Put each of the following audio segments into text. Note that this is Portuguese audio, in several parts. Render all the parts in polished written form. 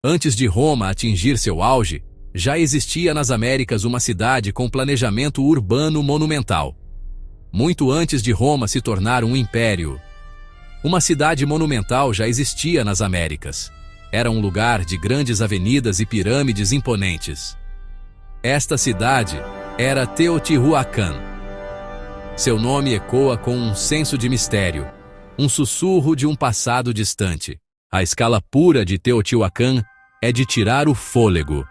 Antes de Roma atingir seu auge, já existia nas Américas uma cidade com planejamento urbano monumental. Muito antes de Roma se tornar um império, uma cidade monumental já existia nas Américas. Era um lugar de grandes avenidas e pirâmides imponentes. Esta cidade era Teotihuacan. Seu nome ecoa com um senso de mistério, um sussurro de um passado distante. A escala pura de Teotihuacan é de tirar o fôlego.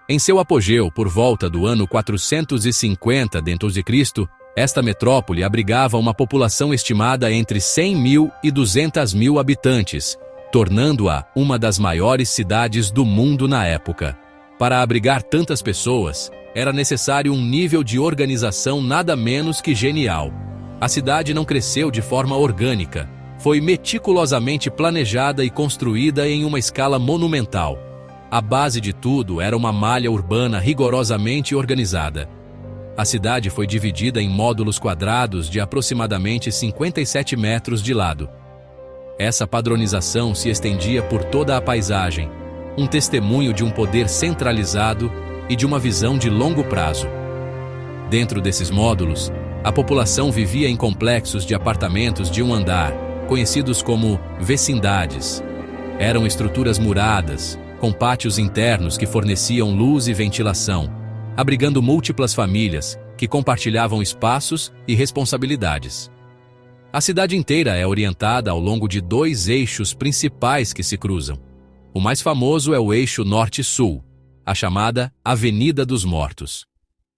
Em seu apogeu, por volta do ano 450 d.C., esta metrópole abrigava uma população estimada entre 100 mil e 200 mil habitantes, tornando-a uma das maiores cidades do mundo na época. Para abrigar tantas pessoas, era necessário um nível de organização nada menos que genial. A cidade não cresceu de forma orgânica, foi meticulosamente planejada e construída em uma escala monumental. A base de tudo era uma malha urbana rigorosamente organizada. A cidade foi dividida em módulos quadrados de aproximadamente 57 metros de lado. Essa padronização se estendia por toda a paisagem, um testemunho de um poder centralizado e de uma visão de longo prazo. Dentro desses módulos, a população vivia em complexos de apartamentos de um andar, conhecidos como vecindades. Eram estruturas muradas, com pátios internos que forneciam luz e ventilação, abrigando múltiplas famílias que compartilhavam espaços e responsabilidades. A cidade inteira é orientada ao longo de dois eixos principais que se cruzam. O mais famoso é o eixo norte-sul, a chamada Avenida dos Mortos.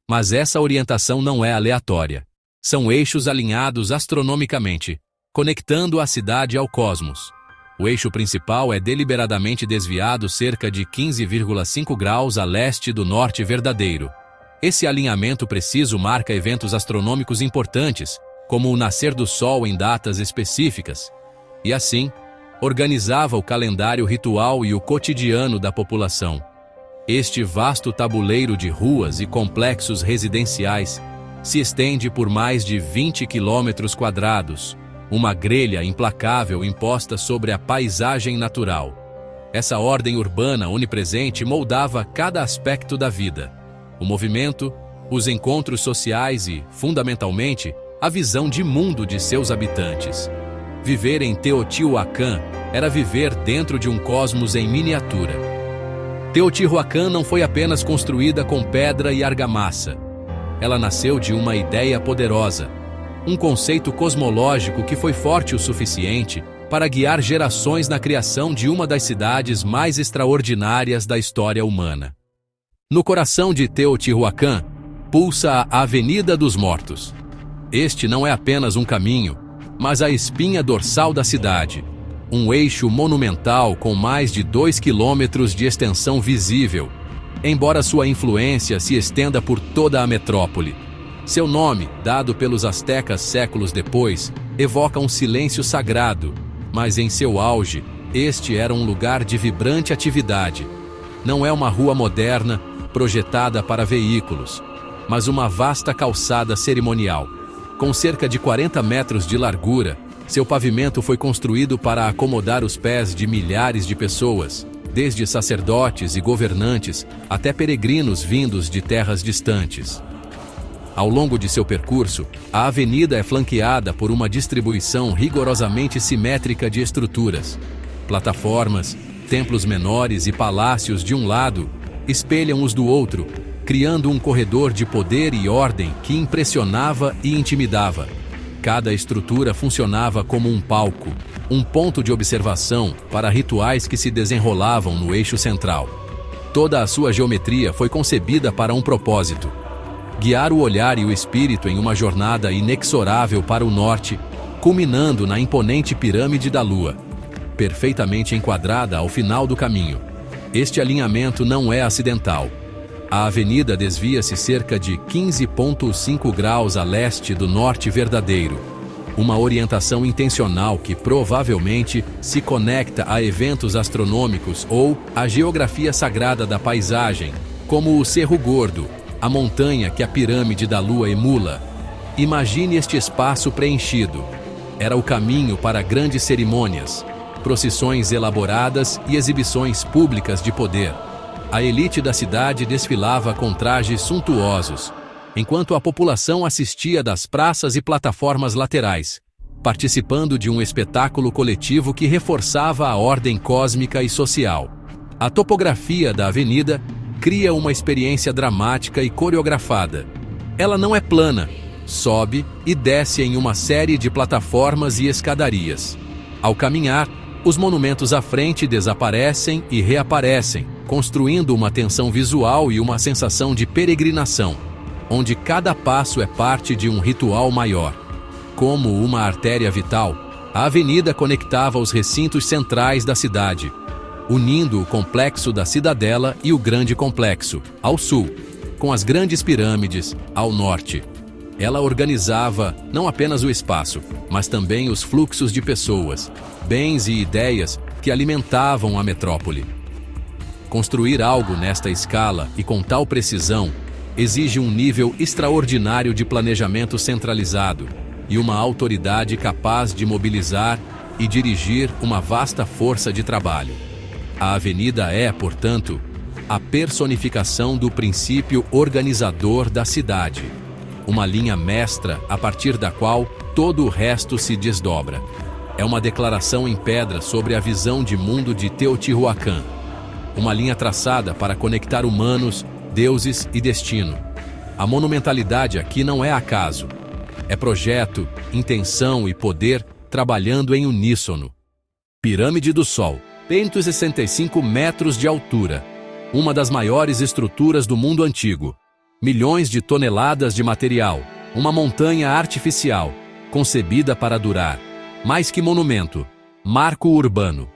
Mas essa orientação não é aleatória. São eixos alinhados astronomicamente, conectando a cidade ao cosmos. O eixo principal é deliberadamente desviado cerca de 15,5 graus a leste do norte verdadeiro. Esse alinhamento preciso marca eventos astronômicos importantes, como o nascer do Sol em datas específicas, e assim, organizava o calendário ritual e o cotidiano da população. Este vasto tabuleiro de ruas e complexos residenciais se estende por mais de 20 quilômetros quadrados, uma grelha implacável imposta sobre a paisagem natural. Essa ordem urbana onipresente moldava cada aspecto da vida: o movimento, os encontros sociais e, fundamentalmente, a visão de mundo de seus habitantes. Viver em Teotihuacan era viver dentro de um cosmos em miniatura. Teotihuacan não foi apenas construída com pedra e argamassa. Ela nasceu de uma ideia poderosa, um conceito cosmológico que foi forte o suficiente para guiar gerações na criação de uma das cidades mais extraordinárias da história humana. No coração de Teotihuacan, pulsa a Avenida dos Mortos. Este não é apenas um caminho, mas a espinha dorsal da cidade, um eixo monumental com mais de 2 quilômetros de extensão visível, embora sua influência se estenda por toda a metrópole. Seu nome, dado pelos astecas séculos depois, evoca um silêncio sagrado, mas em seu auge, este era um lugar de vibrante atividade. Não é uma rua moderna, projetada para veículos, mas uma vasta calçada cerimonial. Com cerca de 40 metros de largura, seu pavimento foi construído para acomodar os pés de milhares de pessoas, desde sacerdotes e governantes até peregrinos vindos de terras distantes. Ao longo de seu percurso, a avenida é flanqueada por uma distribuição rigorosamente simétrica de estruturas. Plataformas, templos menores e palácios de um lado espelham os do outro, criando um corredor de poder e ordem que impressionava e intimidava. Cada estrutura funcionava como um palco, um ponto de observação para rituais que se desenrolavam no eixo central. Toda a sua geometria foi concebida para um propósito: guiar o olhar e o espírito em uma jornada inexorável para o norte, culminando na imponente pirâmide da Lua, perfeitamente enquadrada ao final do caminho. Este alinhamento não é acidental. A avenida desvia-se cerca de 15,5 graus a leste do norte verdadeiro, uma orientação intencional que provavelmente se conecta a eventos astronômicos ou à geografia sagrada da paisagem, como o Cerro Gordo, a montanha que a pirâmide da Lua emula. Imagine este espaço preenchido. Era o caminho para grandes cerimônias, procissões elaboradas e exibições públicas de poder. A elite da cidade desfilava com trajes suntuosos, enquanto a população assistia das praças e plataformas laterais, participando de um espetáculo coletivo que reforçava a ordem cósmica e social. A topografia da avenida cria uma experiência dramática e coreografada. Ela não é plana, sobe e desce em uma série de plataformas e escadarias. Ao caminhar, os monumentos à frente desaparecem e reaparecem, construindo uma tensão visual e uma sensação de peregrinação, onde cada passo é parte de um ritual maior. Como uma artéria vital, a avenida conectava os recintos centrais da cidade, unindo o complexo da Cidadela e o Grande Complexo, ao sul, com as grandes pirâmides, ao norte. Ela organizava não apenas o espaço, mas também os fluxos de pessoas, bens e ideias que alimentavam a metrópole. Construir algo nesta escala e com tal precisão exige um nível extraordinário de planejamento centralizado e uma autoridade capaz de mobilizar e dirigir uma vasta força de trabalho. A avenida é, portanto, a personificação do princípio organizador da cidade, uma linha mestra a partir da qual todo o resto se desdobra. É uma declaração em pedra sobre a visão de mundo de Teotihuacan, uma linha traçada para conectar humanos, deuses e destino. A monumentalidade aqui não é acaso. É projeto, intenção e poder trabalhando em uníssono. Pirâmide do Sol, 165 metros de altura, uma das maiores estruturas do mundo antigo. Milhões de toneladas de material, uma montanha artificial, concebida para durar. Mais que monumento, marco urbano.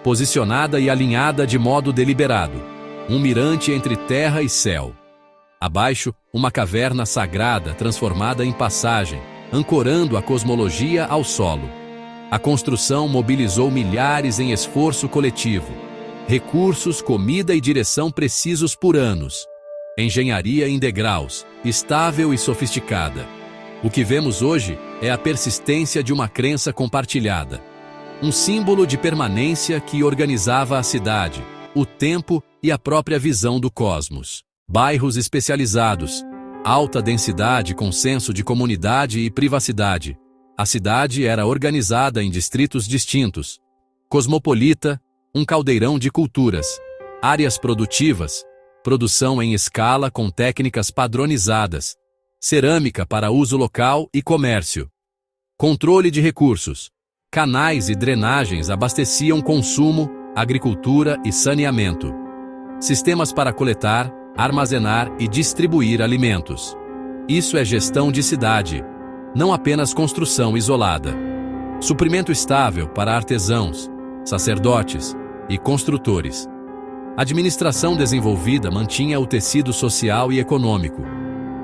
Posicionada e alinhada de modo deliberado, um mirante entre terra e céu. Abaixo, uma caverna sagrada transformada em passagem, ancorando a cosmologia ao solo. A construção mobilizou milhares em esforço coletivo. Recursos, comida e direção precisos por anos. Engenharia em degraus, estável e sofisticada. O que vemos hoje é a persistência de uma crença compartilhada. Um símbolo de permanência que organizava a cidade, o tempo e a própria visão do cosmos. Bairros especializados, alta densidade com senso de comunidade e privacidade. A cidade era organizada em distritos distintos. Cosmopolita, um caldeirão de culturas. Áreas produtivas, produção em escala com técnicas padronizadas. Cerâmica para uso local e comércio. Controle de recursos. Canais e drenagens abasteciam consumo, agricultura e saneamento. Sistemas para coletar, armazenar e distribuir alimentos. Isso é gestão de cidade, não apenas construção isolada. Suprimento estável para artesãos, sacerdotes e construtores. Administração desenvolvida mantinha o tecido social e econômico.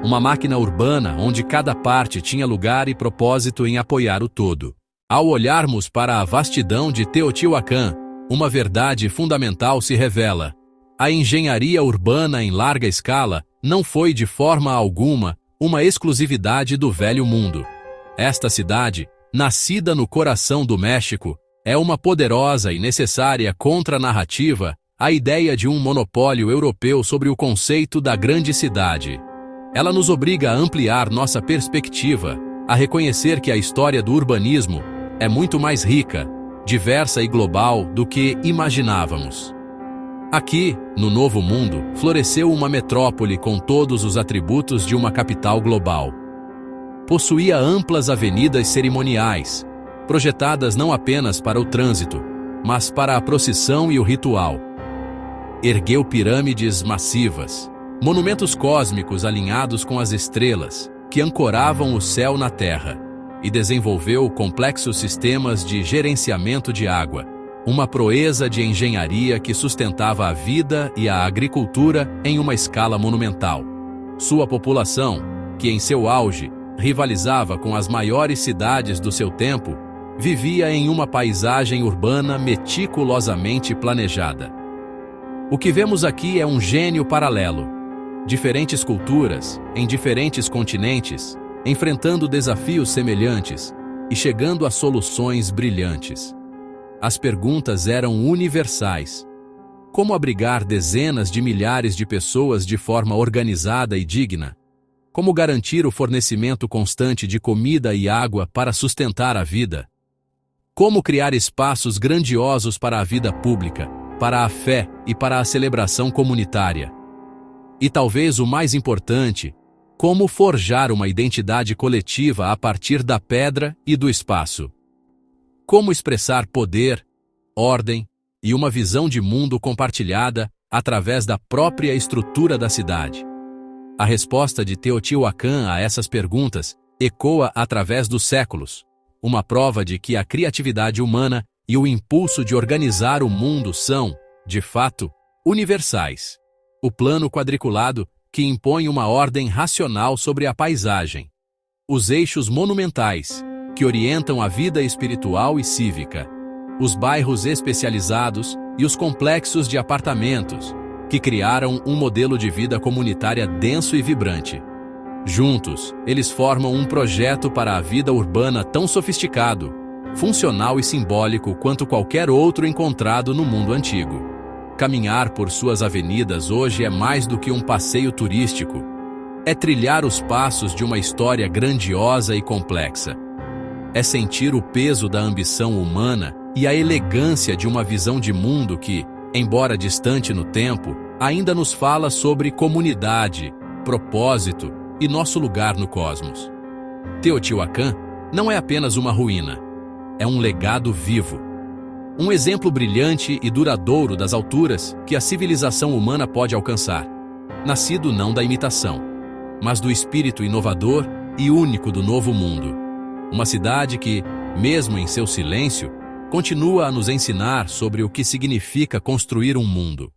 Uma máquina urbana onde cada parte tinha lugar e propósito em apoiar o todo. Ao olharmos para a vastidão de Teotihuacan, uma verdade fundamental se revela. A engenharia urbana em larga escala não foi de forma alguma uma exclusividade do Velho Mundo. Esta cidade, nascida no coração do México, é uma poderosa e necessária contranarrativa à ideia de um monopólio europeu sobre o conceito da grande cidade. Ela nos obriga a ampliar nossa perspectiva, a reconhecer que a história do urbanismo é muito mais rica, diversa e global do que imaginávamos. Aqui, no Novo Mundo, floresceu uma metrópole com todos os atributos de uma capital global. Possuía amplas avenidas cerimoniais, projetadas não apenas para o trânsito, mas para a procissão e o ritual. Ergueu pirâmides massivas, monumentos cósmicos alinhados com as estrelas, que ancoravam o céu na terra, e desenvolveu complexos sistemas de gerenciamento de água, uma proeza de engenharia que sustentava a vida e a agricultura em uma escala monumental. Sua população, que em seu auge rivalizava com as maiores cidades do seu tempo, vivia em uma paisagem urbana meticulosamente planejada. O que vemos aqui é um gênio paralelo. Diferentes culturas, em diferentes continentes, enfrentando desafios semelhantes e chegando a soluções brilhantes. As perguntas eram universais. Como abrigar dezenas de milhares de pessoas de forma organizada e digna? Como garantir o fornecimento constante de comida e água para sustentar a vida? Como criar espaços grandiosos para a vida pública, para a fé e para a celebração comunitária? E talvez o mais importante, como forjar uma identidade coletiva a partir da pedra e do espaço? Como expressar poder, ordem e uma visão de mundo compartilhada através da própria estrutura da cidade? A resposta de Teotihuacan a essas perguntas ecoa através dos séculos, uma prova de que a criatividade humana e o impulso de organizar o mundo são, de fato, universais. O plano quadriculado que impõe uma ordem racional sobre a paisagem. Os eixos monumentais, que orientam a vida espiritual e cívica. Os bairros especializados e os complexos de apartamentos, que criaram um modelo de vida comunitária denso e vibrante. Juntos, eles formam um projeto para a vida urbana tão sofisticado, funcional e simbólico quanto qualquer outro encontrado no mundo antigo. Caminhar por suas avenidas hoje é mais do que um passeio turístico. É trilhar os passos de uma história grandiosa e complexa. É sentir o peso da ambição humana e a elegância de uma visão de mundo que, embora distante no tempo, ainda nos fala sobre comunidade, propósito e nosso lugar no cosmos. Teotihuacan não é apenas uma ruína, é um legado vivo. Um exemplo brilhante e duradouro das alturas que a civilização humana pode alcançar, nascido não da imitação, mas do espírito inovador e único do novo mundo. Uma cidade que, mesmo em seu silêncio, continua a nos ensinar sobre o que significa construir um mundo.